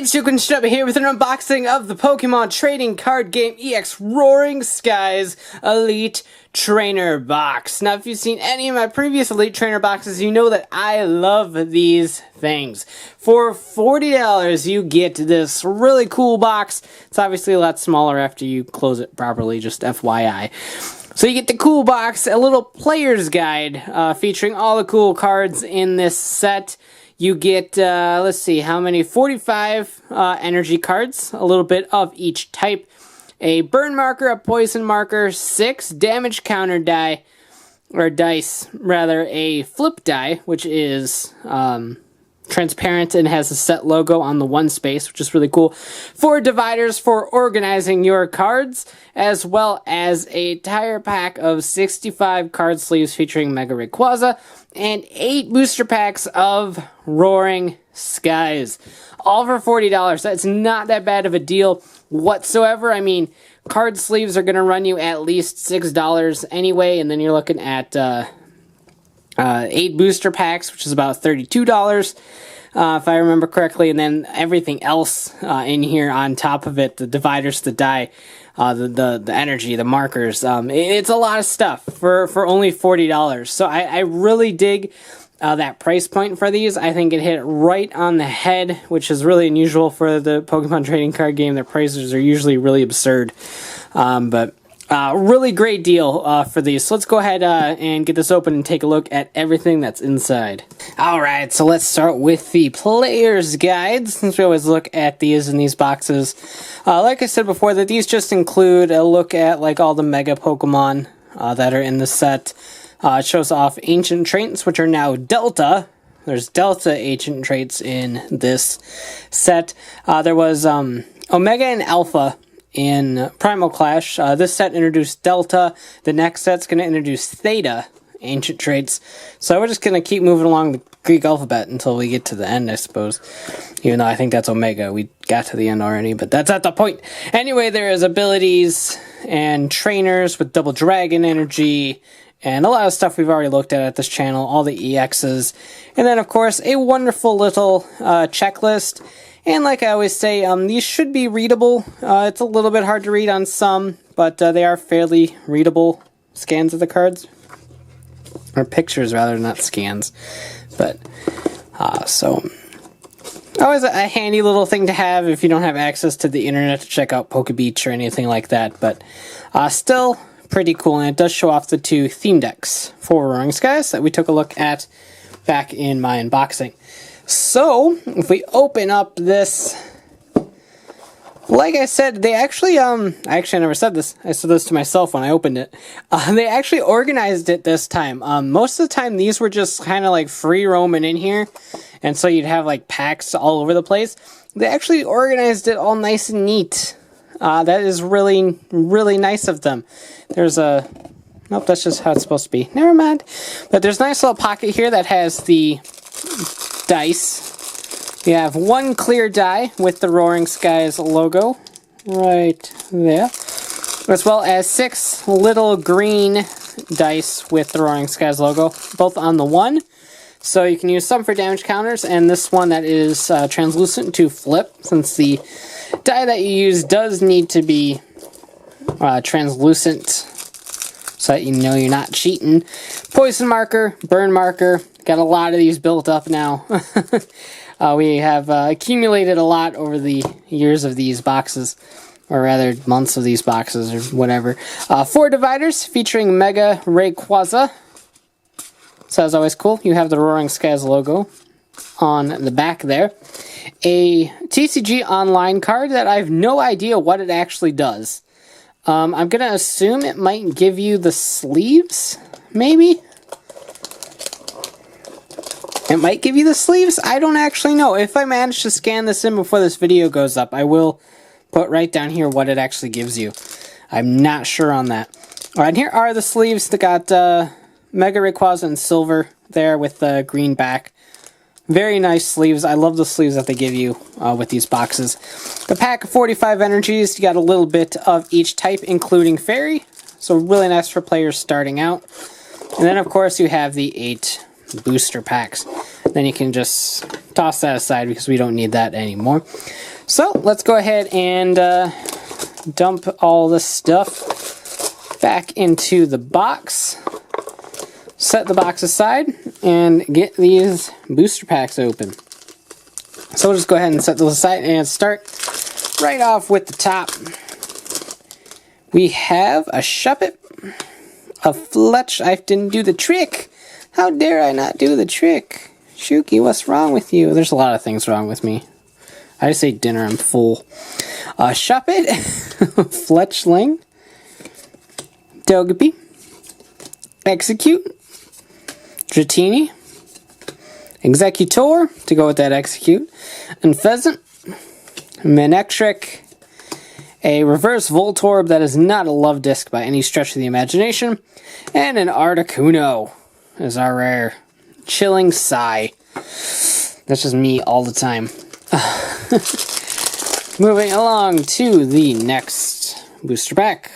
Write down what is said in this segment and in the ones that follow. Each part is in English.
PTCGO here with an unboxing of the Pokemon trading card game EX Roaring Skies Elite Trainer Box. Now, if you've seen any of my previous Elite Trainer boxes, you know that I love these things. For $40, you get this really cool box. It's obviously a lot smaller after you close it properly, just FYI. So you get the cool box, a little player's guide featuring all the cool cards in this set. You get, let's see, how many? 45 energy cards, a little bit of each type. A burn marker, a poison marker, 6 damage counter die, or dice, rather, a flip die, which is transparent and has a set logo on the one space, which is really cool. 4 dividers for organizing your cards, as well as a entire pack of 65 card sleeves featuring Mega Rayquaza, and 8 booster packs of Roaring Skies. All for $40. That's not that bad of a deal whatsoever. I mean, card sleeves are going to run you at least $6 anyway, and then you're looking at 8 booster packs, which is about $32, if I remember correctly, and then everything else in here on top of it, the dividers, the die, the energy, the markers. It's a lot of stuff for only $40. So I really dig that price point for these. I think it hit right on the head, which is really unusual for the Pokemon trading card game. Their prices are usually really absurd, but really great deal for these. So let's go ahead and get this open and take a look at everything that's inside. Alright, so let's start with the player's guide, since we always look at these in these boxes. Like I said before, that these just include a look at like all the Mega Pokemon that are in the set. It shows off ancient traits, which are now Delta. There's Delta ancient traits in this set. There was Omega and Alpha in Primal Clash. This set introduced Delta. The next set's going to introduce Theta ancient traits. So we're just going to keep moving along the Greek alphabet until we get to the end, I suppose. Even though I think that's Omega. We got to the end already, but that's not the point. Anyway, there is abilities and trainers with double dragon energy, and a lot of stuff we've already looked at this channel, all the EXs. And then, of course, a wonderful little checklist. And like I always say, these should be readable. It's a little bit hard to read on some, but they are fairly readable scans of the cards. Or pictures, rather, not scans. But, so always a handy little thing to have if you don't have access to the internet to check out PokeBeach or anything like that. But still pretty cool, and it does show off the 2 theme decks for Roaring Skies that we took a look at back in my unboxing. So, if we open up this, like I said, they actually, I never said this. I said this to myself when I opened it. They actually organized it this time. Most of the time, these were just kind of like free roaming in here, and so you'd have like packs all over the place. They actually organized it all nice and neat. That is really, really nice of them. There's a... Nope, that's just how it's supposed to be. Never mind. But there's a nice little pocket here that has the dice. You have 1 clear die with the Roaring Skies logo right there, as well as 6 little green dice with the Roaring Skies logo, both on the 1. So you can use some for damage counters, and this one that is translucent to flip, since the die that you use does need to be translucent, so that you know you're not cheating. Poison marker, burn marker. Got a lot of these built up now. We have accumulated a lot over the years of these boxes, or rather months of these boxes, or whatever. 4 dividers featuring Mega Rayquaza. So that's always cool. You have the Roaring Skies logo on the back there. A TCG online card that I have no idea what it actually does. I'm going to assume it might give you the sleeves, maybe? It might give you the sleeves? I don't actually know. If I manage to scan this in before this video goes up, I will put right down here what it actually gives you. I'm not sure on that. Alright, and here are the sleeves. They got Mega Rayquaza in silver there with the green back. Very nice sleeves. I love the sleeves that they give you with these boxes. The pack of 45 energies, you got a little bit of each type, including fairy. So really nice for players starting out. And then, of course, you have the 8 booster packs. Then you can just toss that aside because we don't need that anymore. So let's go ahead and dump all this stuff back into the box. Set the box aside and get these booster packs open. So we'll just go ahead and set those aside and start right off with the top. We have a Shuppet, a Fletch. I didn't do the trick. How dare I not do the trick? Shuki, what's wrong with you? There's a lot of things wrong with me. I just ate dinner, I'm full. Shuppet, Fletchling, Togepi, Execute, Dratini, Executor, to go with that Execute, and Pheasant, Manectric, a Reverse Voltorb that is not a Love Disc by any stretch of the imagination, and an Articuno is our rare. Chilling Sigh. That's just me all the time. Moving along to the next booster pack.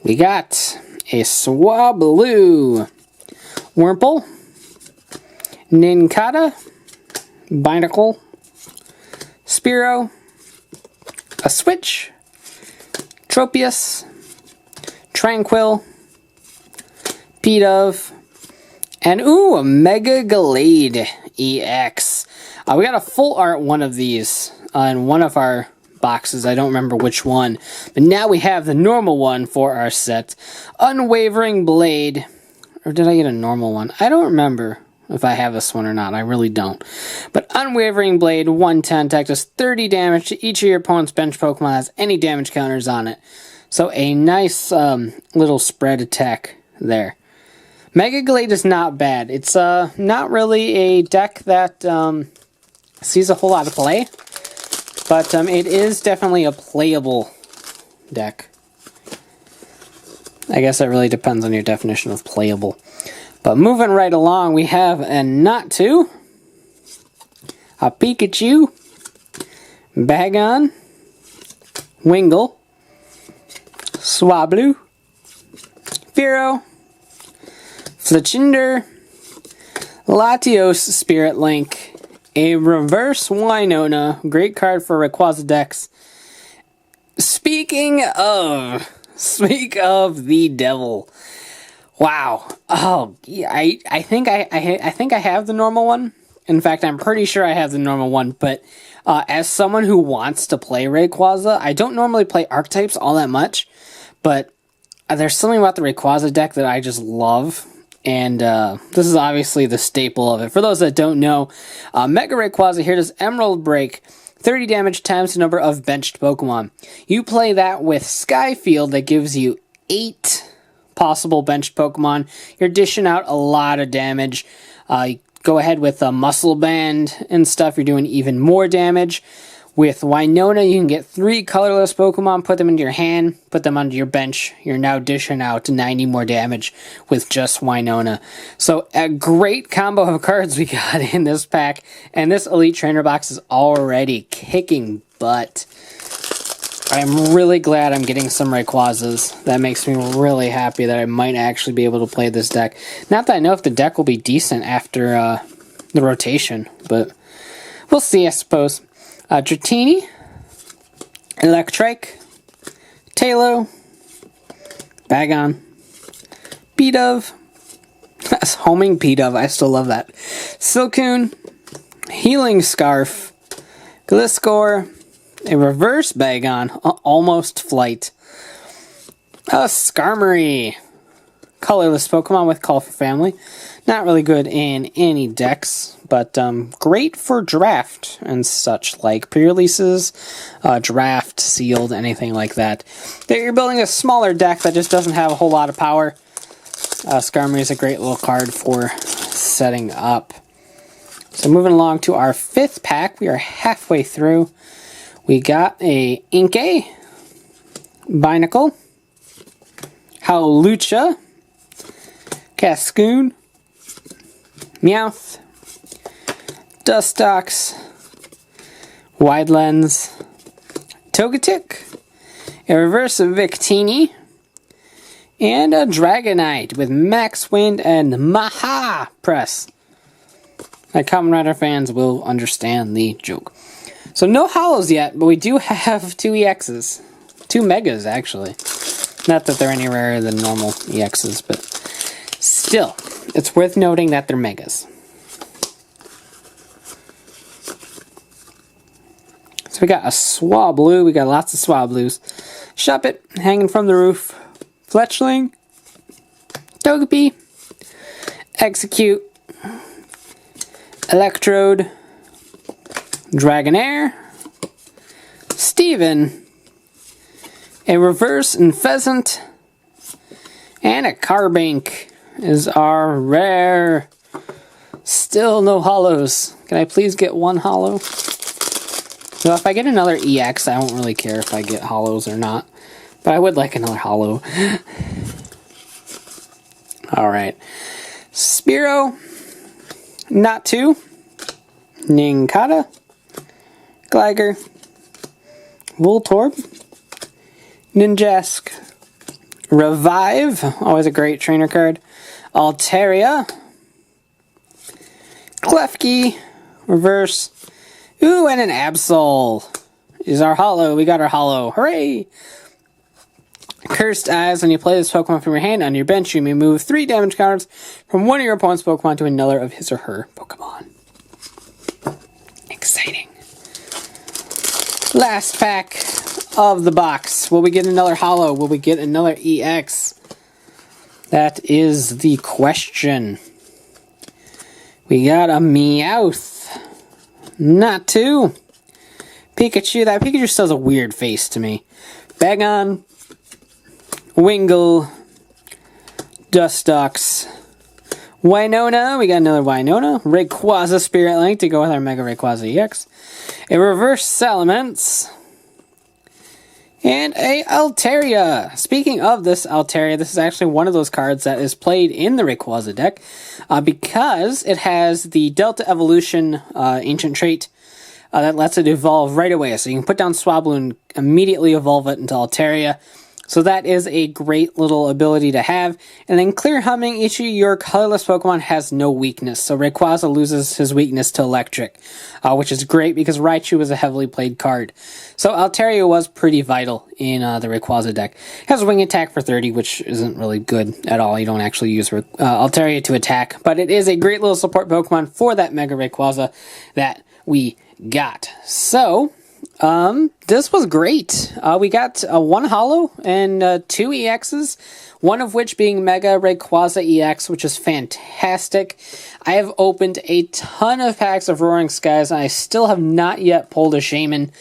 We got a Swablu, Wurmple, Nincada, Binacle, Spearow, a Switch, Tropius, Tranquil, Pidove, and ooh, a Mega Glade EX. We got a full art one of these in one of our boxes. I don't remember which one. But now we have the normal one for our set. Unwavering Blade. Or did I get a normal one? I don't remember if I have this one or not. I really don't. But Unwavering Blade, 110, attack does 30 damage to each of your opponent's bench Pokemon that has any damage counters on it. So a nice little spread attack there. Mega Glade is not bad. It's not really a deck that sees a whole lot of play, but it is definitely a playable deck. I guess that really depends on your definition of playable. But moving right along, we have a Natu, a Pikachu, Bagon, Wingull, Swablu, Fearow, Fletchinder, Latios Spirit Link, a Reverse Winona, great card for Rayquaza decks. Speak of the devil. Wow. Oh, yeah, I think I have the normal one. In fact, I'm pretty sure I have the normal one, but as someone who wants to play Rayquaza, I don't normally play archetypes all that much, but there's something about the Rayquaza deck that I just love. And this is obviously the staple of it. For those that don't know, Mega Rayquaza here does Emerald Break, 30 damage times the number of benched Pokemon. You play that with Skyfield that gives you 8 possible benched Pokemon. You're dishing out a lot of damage. Go ahead with a Muscle Band and stuff. You're doing even more damage. With Winona, you can get 3 colorless Pokemon, put them into your hand, put them onto your bench. You're now dishing out 90 more damage with just Winona. So a great combo of cards we got in this pack. And this Elite Trainer box is already kicking butt. I'm really glad I'm getting some Rayquazas. That makes me really happy that I might actually be able to play this deck. Not that I know if the deck will be decent after the rotation, but we'll see, I suppose. Dratini, Electrike, Talo, Bagon, Pidove, that's homing Pidove, I still love that, Silcoon, Healing Scarf, Gliscor, a Reverse Bagon, Almost Flight, Skarmory, colorless Pokemon with Call for Family. Not really good in any decks, but great for draft and such, like pre-releases, draft, sealed, anything like that. You're building a smaller deck that just doesn't have a whole lot of power. Skarmory is a great little card for setting up. So moving along to our 5th pack, we are halfway through. We got a Inkay, Binacle, Howlucha, Cascoon, Meowth, Dustox, Wide Lens, Togetic, a Reverse Victini, and a Dragonite with Max Wind and Maha Press. Like, Kamen Rider fans will understand the joke. So no holos yet, but we do have 2 EXs. 2 megas, actually. Not that they're any rarer than normal EXs, but still, it's worth noting that they're megas. So we got a Swablu. We got lots of Swablus. Shuppet, hanging from the roof. Fletchling. Togepi. Execute. Electrode. Dragonair. Steven. A reverse and pheasant. And a Carbink is our rare. Still no holos. Can I please get 1 holo? So if I get another EX, I won't really care if I get holos or not. But I would like another holo. Alright. Spearow. Natu. Nincada. Gligar. Voltorb. Ninjask. Revive. Always a great trainer card. Altaria. Klefki. Reverse. Ooh, and an Absol is our holo. We got our holo. Hooray! Cursed Eyes. When you play this Pokemon from your hand on your bench, you may move 3 damage counters from one of your opponent's Pokemon to another of his or her Pokemon. Exciting. Last pack of the box. Will we get another holo? Will we get another EX? That is the question. We got a Meowth. Natu. Pikachu. That Pikachu still has a weird face to me. Bagon. Wingull. Dustox. Winona. We got another Winona. Rayquaza Spirit Link to go with our Mega Rayquaza EX. A Reverse Salamence. And a Altaria. Speaking of this Altaria, this is actually one of those cards that is played in the Rayquaza deck because it has the Delta Evolution Ancient Trait that lets it evolve right away. So you can put down Swablu and immediately evolve it into Altaria. So that is a great little ability to have. And then Clear Humming, each of your colorless Pokemon has no weakness. So Rayquaza loses his weakness to Electric, which is great because Raichu is a heavily played card. So Altaria was pretty vital in the Rayquaza deck. It has a Wing Attack for 30, which isn't really good at all. You don't actually use Altaria to attack. But it is a great little support Pokemon for that Mega Rayquaza that we got. So this was great. We got 1 holo and 2 EXs, one of which being Mega Rayquaza EX, which is fantastic. I have opened a ton of packs of Roaring Skies, and I still have not yet pulled a Shaman,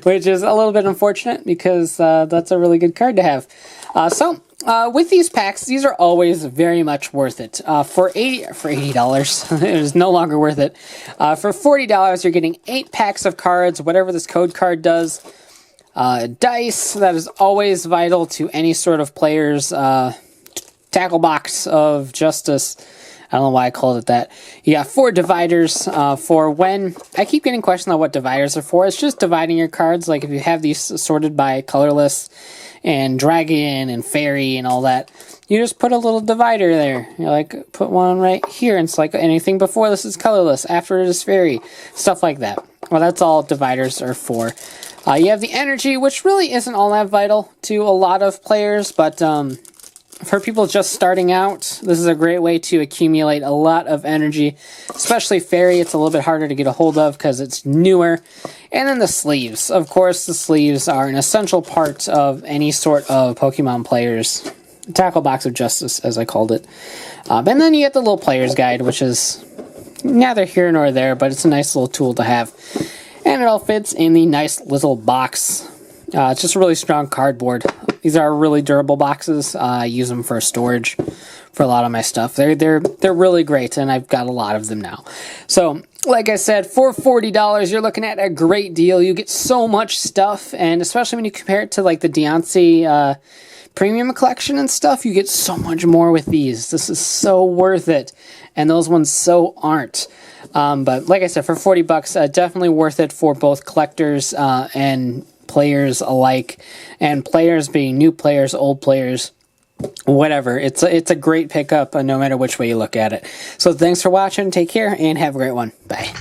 which is a little bit unfortunate because that's a really good card to have. With these packs, these are always very much worth it. For $80, it is no longer worth it. For $40, you're getting 8 packs of cards, whatever this code card does. Dice, that is always vital to any sort of player's tackle box of justice. I don't know why I called it that. You got 4 dividers for when... I keep getting questions on what dividers are for. It's just dividing your cards. Like if you have these sorted by colorless and dragon and fairy and all that, you just put a little divider there. You're like, put one right here, and it's like anything before this is colorless, after it is fairy. Stuff like that. Well, that's all dividers are for. You have the energy, which really isn't all that vital to a lot of players, but for people just starting out, this is a great way to accumulate a lot of energy, especially fairy. It's a little bit harder to get a hold of because it's newer. And then the sleeves. Of course, the sleeves are an essential part of any sort of Pokemon player's tackle box of justice, as I called it. And then you get the little player's guide, which is neither here nor there, but it's a nice little tool to have. And it all fits in the nice little box. It's just a really strong cardboard. These are really durable boxes. I use them for storage for a lot of my stuff. They're really great, and I've got a lot of them now. So, like I said, for $40, you're looking at a great deal. You get so much stuff, and especially when you compare it to like the Deontay premium collection and stuff, you get so much more with these. This is so worth it, and those ones so aren't. But like I said, for $40, definitely worth it for both collectors and players alike, and players being new players, old players. whatever. It's a great pickup no matter which way you look at it. So thanks for watching. Take care and have a great one. Bye.